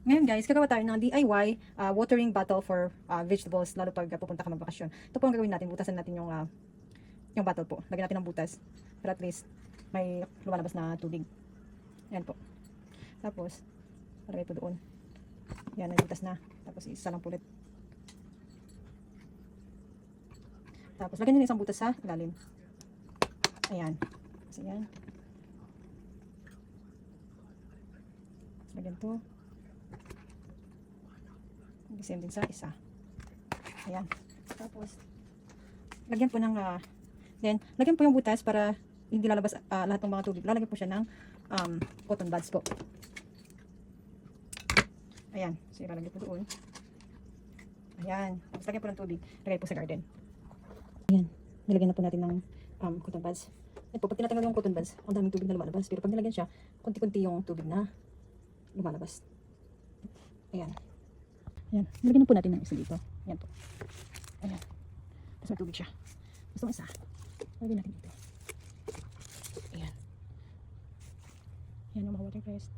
Ngayon guys, gagawa tayo ng DIY watering bottle for vegetables, lalo pag pupunta ka magbakasyon. Ito po ang gagawin natin, butasan natin yung bottle po. Lagyan natin ng butas para at least may lumalabas na tubig. Yan po. Tapos, lagay po doon. Yan, may butas na. Tapos isa lang pulit. Tapos, lagyan nyo isang butas sa ilalim. Ayan. Kasi yan. Lagyan to. Same din sa isa. Ayan. Tapos, lagyan po ng, then, lagyan po yung butas para hindi lalabas lahat ng mga tubig. Lalagyan po siya ng cotton buds po. Ayan. So, ilalagay po doon. Ayan. Tapos, lagyan po ng tubig. Lagay po sa garden. Ayan. Nilagyan na po natin ng cotton buds. Ayan po, pag tinatanggal yung cotton buds, ang daming tubig na lumalabas. Pero pag nilagyan siya, kunti-kunti yung tubig na lumalabas. Ayan. Ayan. Nilagyan na po natin ng isa dito. Ayan po. Ayan. Tapos may tubig siya. Gusto isa. Lagyan natin dito. Ayan. Ayan yung mga water crest.